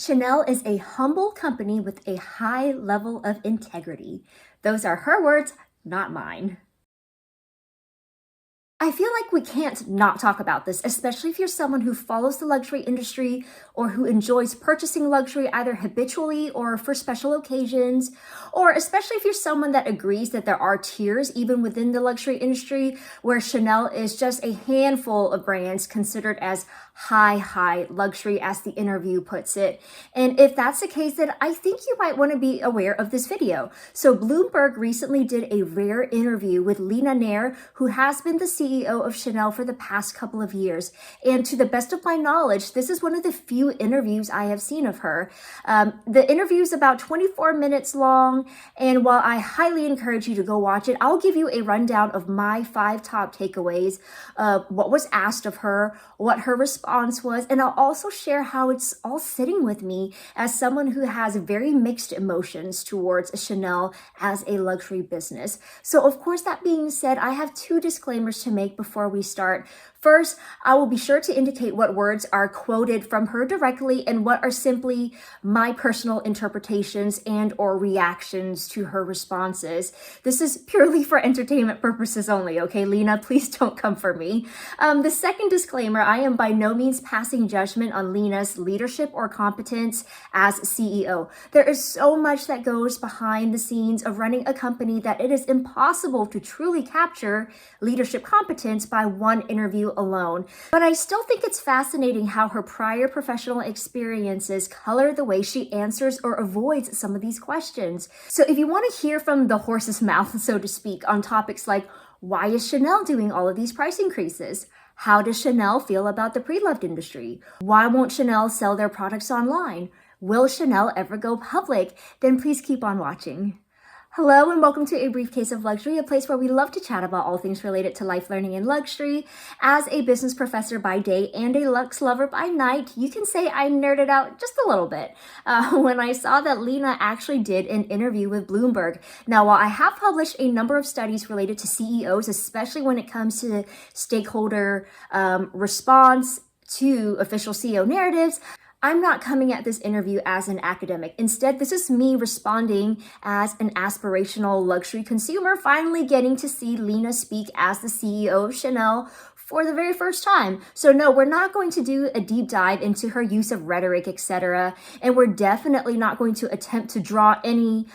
Chanel is a humble company with a high level of integrity. Those are her words, not mine. I feel like we can't not talk about this, especially if you're someone who follows the luxury industry or who enjoys purchasing luxury either habitually or for special occasions, or especially if you're someone that agrees that there are tiers even within the luxury industry where Chanel is just a handful of brands considered as high luxury, as the interview puts it. And if that's the case, then I think you might want to be aware of this video. So Bloomberg recently did a rare interview with Leena Nair, who has been the CEO of Chanel for the past couple of years. And to the best of my knowledge, this is one of the few interviews I have seen of her. The interview is about 24 minutes long. And while I highly encourage you to go watch it, I'll give you a rundown of my 5 top takeaways of what was asked of her, what her response was, and I'll also share how it's all sitting with me as someone who has very mixed emotions towards Chanel as a luxury business. So of course, that being said, I have 2 disclaimers to make before we start. First, I will be sure to indicate what words are quoted from her directly and what are simply my personal interpretations and or reactions to her responses. This is purely for entertainment purposes only, okay, Leena? Please don't come for me. The second disclaimer, I am by no means passing judgment on Leena's leadership or competence as CEO. There is so much that goes behind the scenes of running a company that it is impossible to truly capture leadership competence by one interview alone. But I still think it's fascinating how her prior professional experiences color the way she answers or avoids some of these questions. So if you want to hear from the horse's mouth, so to speak, on topics like why is Chanel doing all of these price increases? How does Chanel feel about the pre-loved industry? Why won't Chanel sell their products online? Will Chanel ever go public? Then please keep on watching. Hello and welcome to A Briefcase of Luxury, a place where we love to chat about all things related to life, learning, and luxury. As a business professor by day and a luxe lover by night, you can say I nerded out just a little bit when I saw that Leena actually did an interview with Bloomberg. Now, while I have published a number of studies related to CEOs, especially when it comes to stakeholder response to official CEO narratives, I'm not coming at this interview as an academic. Instead, this is me responding as an aspirational luxury consumer, finally getting to see Leena speak as the CEO of Chanel for the very first time. So no, we're not going to do a deep dive into her use of rhetoric, etc. And we're definitely not going to attempt to draw any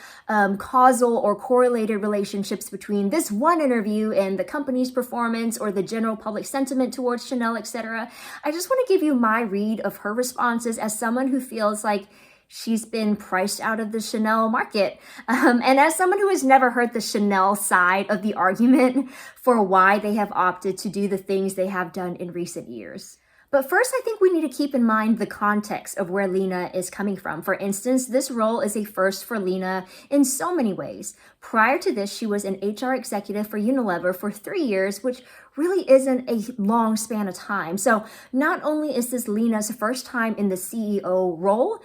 causal or correlated relationships between this one interview and the company's performance or the general public sentiment towards Chanel, etc. I just want to give you my read of her responses as someone who feels like she's been priced out of the Chanel market. And as someone who has never heard the Chanel side of the argument for why they have opted to do the things they have done in recent years. But first, I think we need to keep in mind the context of where Leena is coming from. For instance, this role is a first for Leena in so many ways. Prior to this, she was an HR executive for Unilever for 3 years, which really isn't a long span of time. So not only is this Leena's first time in the CEO role,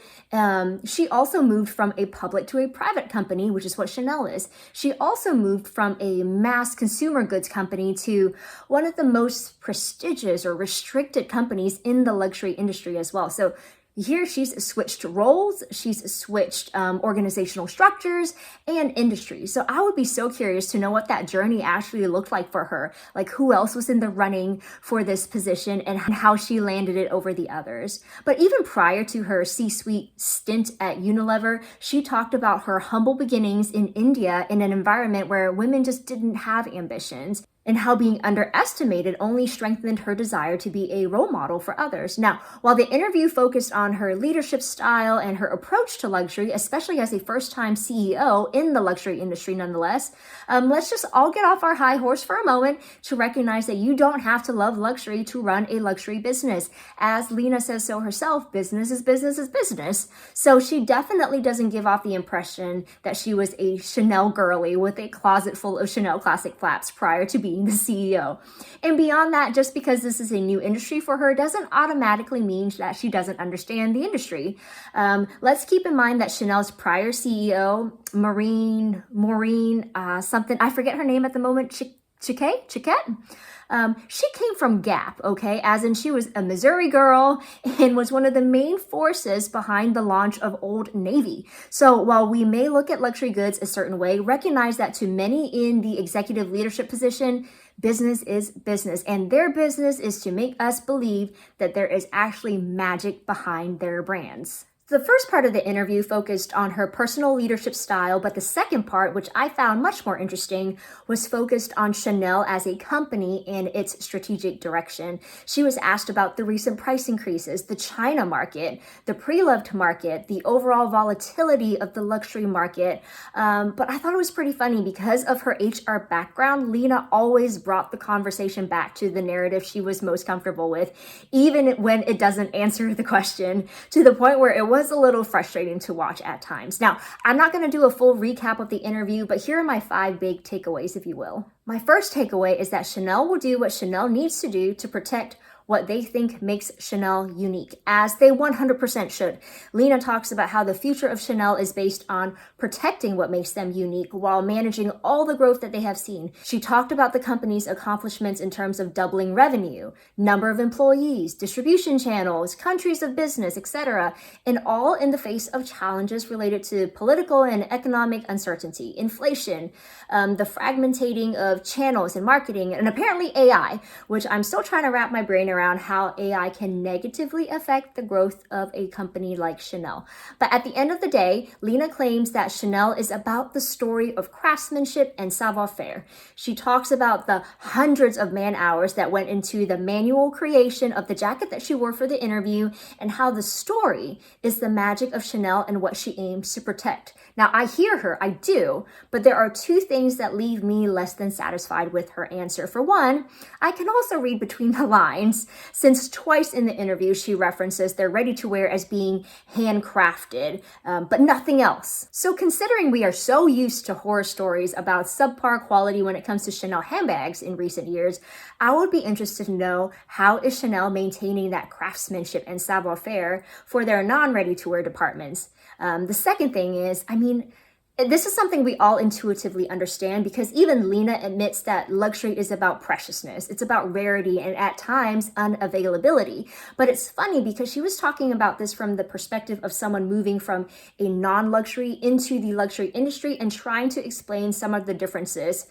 she also moved from a public to a private company, which is what Chanel is. She also moved from a mass consumer goods company to one of the most prestigious or restricted companies in the luxury industry as well. So here she's switched roles, she's switched organizational structures and industries. So I would be so curious to know what that journey actually looked like for her, like who else was in the running for this position and how she landed it over the others. But even prior to her C-suite stint at Unilever, she talked about her humble beginnings in India in an environment where women just didn't have ambitions, and how being underestimated only strengthened her desire to be a role model for others. Now, while the interview focused on her leadership style and her approach to luxury, especially as a first-time CEO in the luxury industry nonetheless, let's just all get off our high horse for a moment to recognize that you don't have to love luxury to run a luxury business. As Leena says so herself, business is business is business. So she definitely doesn't give off the impression that she was a Chanel girly with a closet full of Chanel classic flaps prior to being the CEO. And beyond that, just because this is a new industry for her doesn't automatically mean that she doesn't understand the industry. Let's keep in mind that Chanel's prior CEO, Maureen, something, I forget her name at the moment, Chiquette? She came from Gap, okay, as in she was a Missouri girl and was one of the main forces behind the launch of Old Navy. So while we may look at luxury goods a certain way, recognize that to many in the executive leadership position, business is business, and their business is to make us believe that there is actually magic behind their brands. The first part of the interview focused on her personal leadership style, but the second part, which I found much more interesting, was focused on Chanel as a company and its strategic direction. She was asked about the recent price increases, the China market, the pre-loved market, the overall volatility of the luxury market. But I thought it was pretty funny because of her HR background. Leena always brought the conversation back to the narrative she was most comfortable with, even when it doesn't answer the question, to the point where it was a little frustrating to watch at times. Now, I'm not going to do a full recap of the interview, but here are my 5 big takeaways, if you will. My first takeaway is that Chanel will do what Chanel needs to do to protect what they think makes Chanel unique, as they 100% should. Leena talks about how the future of Chanel is based on protecting what makes them unique while managing all the growth that they have seen. She talked about the company's accomplishments in terms of doubling revenue, number of employees, distribution channels, countries of business, etc., and all in the face of challenges related to political and economic uncertainty, inflation, the fragmentating of channels and marketing, and apparently AI, which I'm still trying to wrap my brain around how AI can negatively affect the growth of a company like Chanel. But at the end of the day, Leena claims that Chanel is about the story of craftsmanship and savoir-faire. She talks about the hundreds of man hours that went into the manual creation of the jacket that she wore for the interview, and how the story is the magic of Chanel and what she aims to protect. Now, I hear her, I do, but there are 2 things that leave me less than satisfied with her answer. For one, I can also read between the lines, since twice in the interview she references their ready-to-wear as being handcrafted, but nothing else. So considering we are so used to horror stories about subpar quality when it comes to Chanel handbags in recent years, I would be interested to know, how is Chanel maintaining that craftsmanship and savoir-faire for their non-ready-to-wear departments? The second thing is, this is something we all intuitively understand, because even Leena admits that luxury is about preciousness. It's about rarity and at times unavailability. But it's funny because she was talking about this from the perspective of someone moving from a non-luxury into the luxury industry and trying to explain some of the differences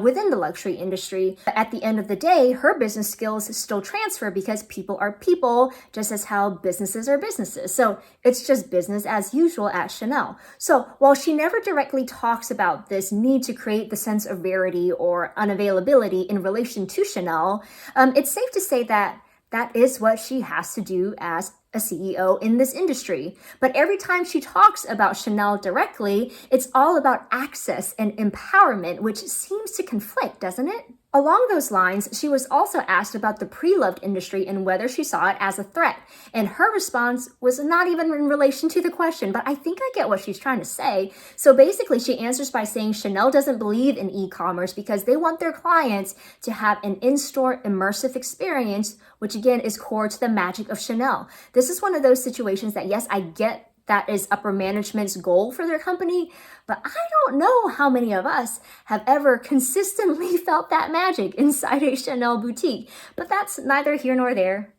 within the luxury industry. But at the end of the day, her business skills still transfer because people are people, just as how businesses are businesses. So it's just business as usual at Chanel. So while she never directly talks about this need to create the sense of rarity or unavailability in relation to Chanel, it's safe to say that that is what she has to do as a CEO in this industry. But every time she talks about Chanel directly, it's all about access and empowerment, which seems to conflict, doesn't it? Along those lines, she was also asked about the pre-loved industry and whether she saw it as a threat. And her response was not even in relation to the question, but I think I get what she's trying to say. So basically, she answers by saying Chanel doesn't believe in e-commerce because they want their clients to have an in-store immersive experience, which again is core to the magic of Chanel. This is one of those situations that, yes, I get that is upper management's goal for their company, but I don't know how many of us have ever consistently felt that magic inside a Chanel boutique. But that's neither here nor there.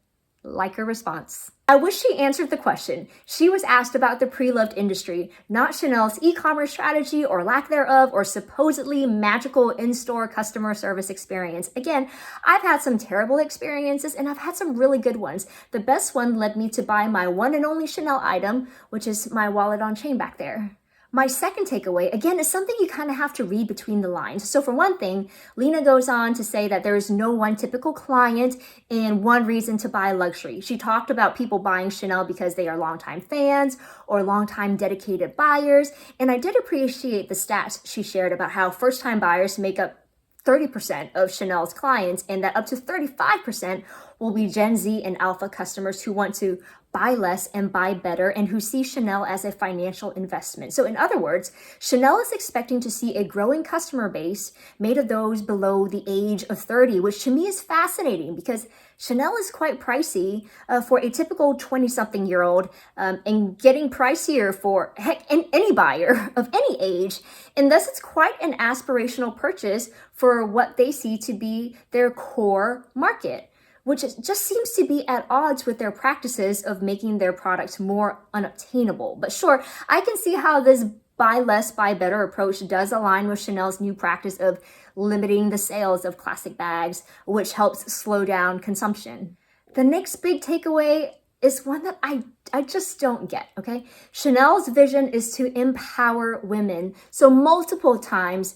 Like her response. I wish she answered the question. She was asked about the pre-loved industry, not Chanel's e-commerce strategy or lack thereof, or supposedly magical in-store customer service experience. Again, I've had some terrible experiences and I've had some really good ones. The best one led me to buy my one and only Chanel item, which is my wallet on chain back there. My second takeaway, again, is something you kind of have to read between the lines. So for one thing, Leena goes on to say that there is no one typical client and one reason to buy luxury. She talked about people buying Chanel because they are longtime fans or longtime dedicated buyers. And I did appreciate the stats she shared about how first-time buyers make up 30% of Chanel's clients, and that up to 35% will be Gen Z and Alpha customers who want to buy less and buy better and who see Chanel as a financial investment. So in other words, Chanel is expecting to see a growing customer base made of those below the age of 30, which to me is fascinating because Chanel is quite pricey for a typical 20-something-year-old, and getting pricier for heck any buyer of any age. And thus it's quite an aspirational purchase for what they see to be their core market, which just seems to be at odds with their practices of making their products more unobtainable. But sure, I can see how this buy less, buy better approach does align with Chanel's new practice of limiting the sales of classic bags, which helps slow down consumption. The next big takeaway is one that I just don't get, okay? Chanel's vision is to empower women. So multiple times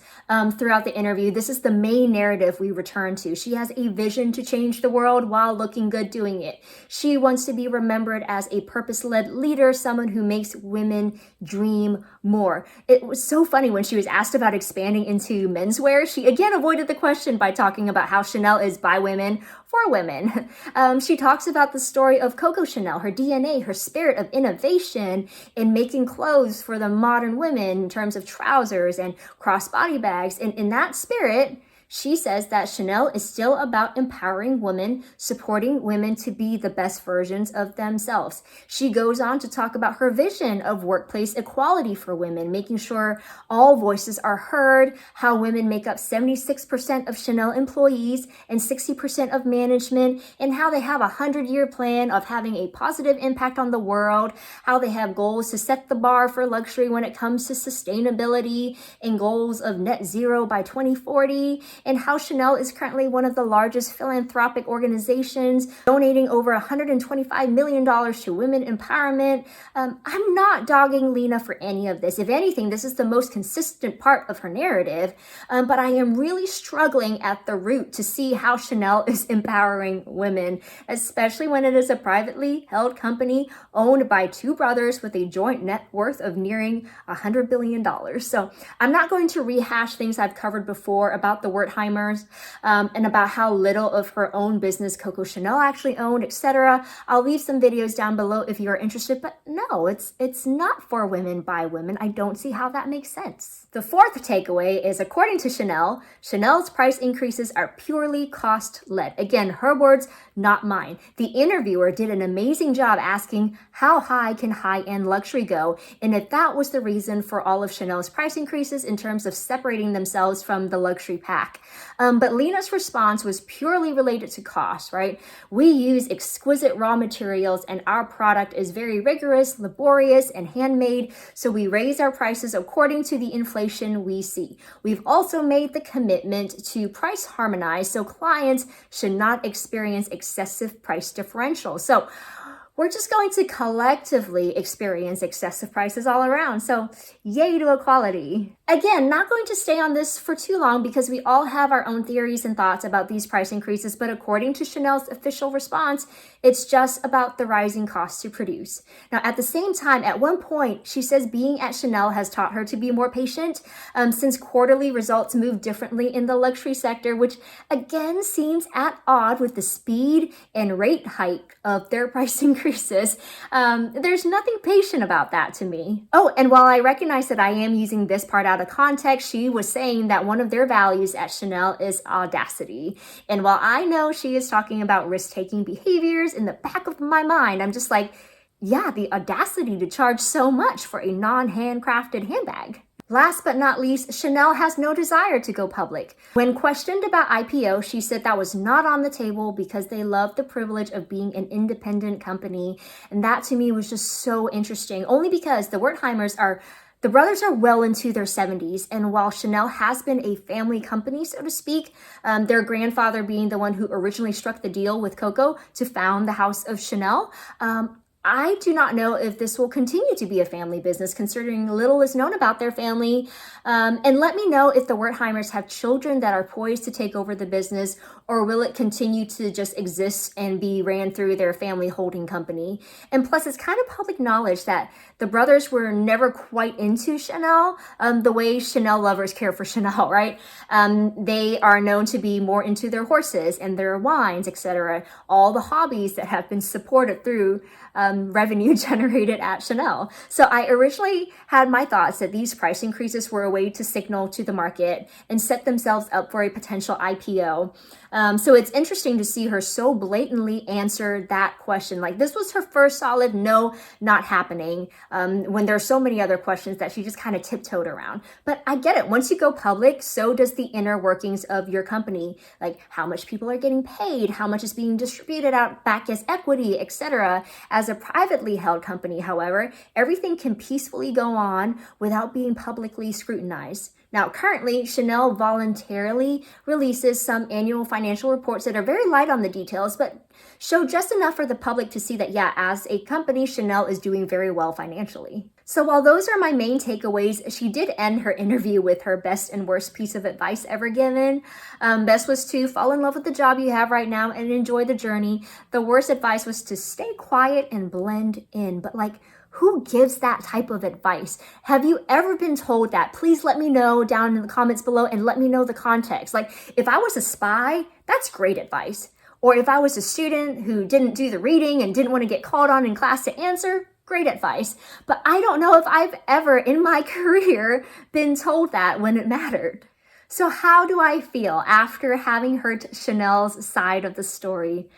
throughout the interview, this is the main narrative we return to. She has a vision to change the world while looking good doing it. She wants to be remembered as a purpose-led leader, someone who makes women dream more. It was so funny when she was asked about expanding into menswear. She again avoided the question by talking about how Chanel is by women for women. She talks about the story of Coco Chanel, her DNA, her spirit of innovation in making clothes for the modern women in terms of trousers and crossbody bags. And in that spirit, she says that Chanel is still about empowering women, supporting women to be the best versions of themselves. She goes on to talk about her vision of workplace equality for women, making sure all voices are heard, how women make up 76% of Chanel employees and 60% of management, and how they have a 100-year plan of having a positive impact on the world, how they have goals to set the bar for luxury when it comes to sustainability and goals of net zero by 2040, and how Chanel is currently one of the largest philanthropic organizations, donating over $125 million to women empowerment. I'm not dogging Leena for any of this. If anything, this is the most consistent part of her narrative, but I am really struggling at the root to see how Chanel is empowering women, especially when it is a privately held company owned by two brothers with a joint net worth of nearing $100 billion. So I'm not going to rehash things I've covered before about the Wertheimers and about how little of her own business Coco Chanel actually owned, etc. I'll leave some videos down below if you're interested, but no, it's not for women by women. I don't see how that makes sense. The fourth takeaway is, according to Chanel, Chanel's price increases are purely cost-led. Again, her words, not mine. The interviewer did an amazing job asking how high can high-end luxury go, and if that was the reason for all of Chanel's price increases in terms of separating themselves from the luxury pack. But Leena's response was purely related to cost, right? We use exquisite raw materials and our product is very rigorous, laborious, and handmade, so we raise our prices according to the inflation we see. We've also made the commitment to price harmonize so clients should not experience excessive price differentials. So we're just going to collectively experience excessive prices all around. So yay to equality. Again, not going to stay on this for too long because we all have our own theories and thoughts about these price increases, but according to Chanel's official response, it's just about the rising costs to produce. Now, at the same time, at one point, she says being at Chanel has taught her to be more patient since quarterly results move differently in the luxury sector, which again seems at odds with the speed and rate hike of their price increases. There's nothing patient about that to me. Oh, and while I recognize that I am using this part out of context, she was saying that one of their values at Chanel is audacity. And while I know she is talking about risk-taking behaviors, in the back of my mind, I'm just like, yeah, the audacity to charge so much for a non-handcrafted handbag. Last but not least, Chanel has no desire to go public. When questioned about IPO, she said that was not on the table because they love the privilege of being an independent company. And that to me was just so interesting, only because the brothers are well into their 70s, and while Chanel has been a family company, so to speak, their grandfather being the one who originally struck the deal with Coco to found the House of Chanel, I do not know if this will continue to be a family business, considering little is known about their family. And let me know if the Wertheimers have children that are poised to take over the business, or will it continue to just exist and be ran through their family holding company? And plus, it's kind of public knowledge that the brothers were never quite into Chanel the way Chanel lovers care for Chanel, right? They are known to be more into their horses and their wines, etc. All the hobbies that have been supported through revenue generated at Chanel. So I originally had my thoughts that these price increases were a way to signal to the market and set themselves up for a potential IPO. So it's interesting to see her so blatantly answer that question. Like, this was her first solid no, not happening, when there are so many other questions that she just kind of tiptoed around. But I get it. Once you go public, so does the inner workings of your company, like how much people are getting paid, how much is being distributed out back as equity, etc. As a privately held company, however, everything can peacefully go on without being publicly scrutinized. Now, currently, Chanel voluntarily releases some annual financial reports that are very light on the details, but show just enough for the public to see that, yeah, as a company, Chanel is doing very well financially. So while those are my main takeaways, she did end her interview with her best and worst piece of advice ever given. Best was to fall in love with the job you have right now and enjoy the journey. The worst advice was to stay quiet and blend in. But like, who gives that type of advice? Have you ever been told that? Please let me know down in the comments below and let me know the context. Like, if I was a spy, that's great advice. Or if I was a student who didn't do the reading and didn't want to get called on in class to answer, great advice. But I don't know if I've ever in my career been told that when it mattered. So how do I feel after having heard Chanel's side of the story?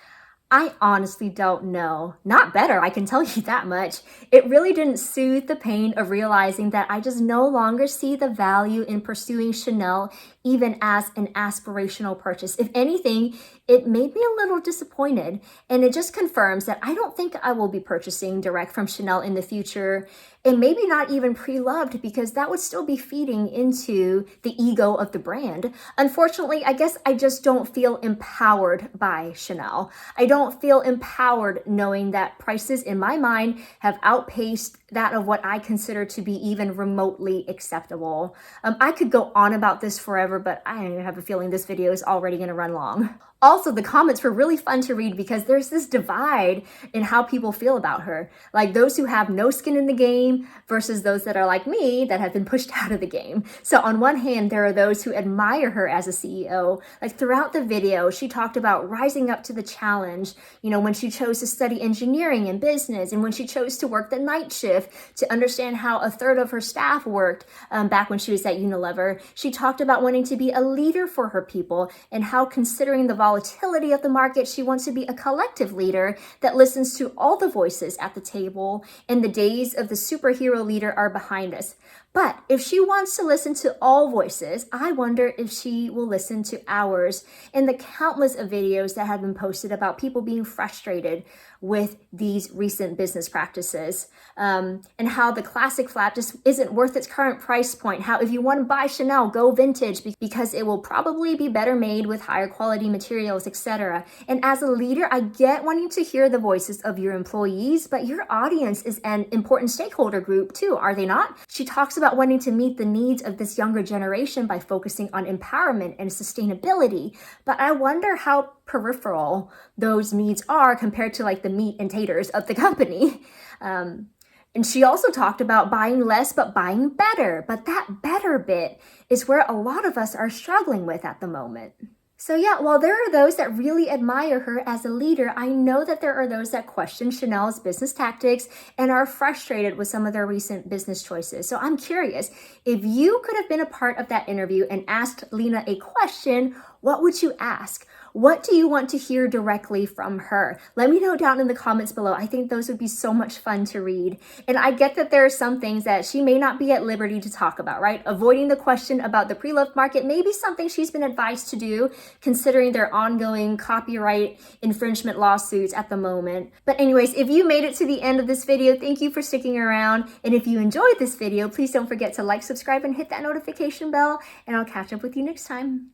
I honestly don't know. Not better, I can tell you that much. It really didn't soothe the pain of realizing that I just no longer see the value in pursuing Chanel even as an aspirational purchase. If anything, it made me a little disappointed, and it just confirms that I don't think I will be purchasing direct from Chanel in the future, and maybe not even pre-loved, because that would still be feeding into the ego of the brand. Unfortunately, I guess I just don't feel empowered by Chanel. I don't feel empowered knowing that prices in my mind have outpaced that of what I consider to be even remotely acceptable. I could go on about this forever, but I have a feeling this video is already going to run long. Also, the comments were really fun to read because there's this divide in how people feel about her. Like those who have no skin in the game versus those that are like me that have been pushed out of the game. So on one hand, there are those who admire her as a CEO. Like throughout the video, she talked about rising up to the challenge, you know, when she chose to study engineering and business, and when she chose to work the night shift to understand how a third of her staff worked back when she was at Unilever. She talked about wanting to be a leader for her people and how, considering the volatility of the market, she wants to be a collective leader that listens to all the voices at the table, and the days of the superhero leader are behind us. But if she wants to listen to all voices, I wonder if she will listen to ours and the countless of videos that have been posted about people being frustrated with these recent business practices, and how the classic flat just isn't worth its current price point. How if you want to buy Chanel, go vintage because it will probably be better made with higher quality materials, etc. And as a leader, I get wanting to hear the voices of your employees, but your audience is an important stakeholder group too, are they not? She talks about wanting to meet the needs of this younger generation by focusing on empowerment and sustainability, but I wonder how peripheral those needs are compared to like the meat and taters of the company. And she also talked about buying less but buying better, but that better bit is where a lot of us are struggling with at the moment. So yeah, while there are those that really admire her as a leader, I know that there are those that question Chanel's business tactics and are frustrated with some of their recent business choices. So I'm curious, if you could have been a part of that interview and asked Leena a question, what would you ask? What do you want to hear directly from her? Let me know down in the comments below. I think those would be so much fun to read. And I get that there are some things that she may not be at liberty to talk about, right? Avoiding the question about the pre-loved market may be something she's been advised to do, considering their ongoing copyright infringement lawsuits at the moment. But anyways, if you made it to the end of this video, thank you for sticking around. And if you enjoyed this video, please don't forget to like, subscribe, and hit that notification bell. And I'll catch up with you next time.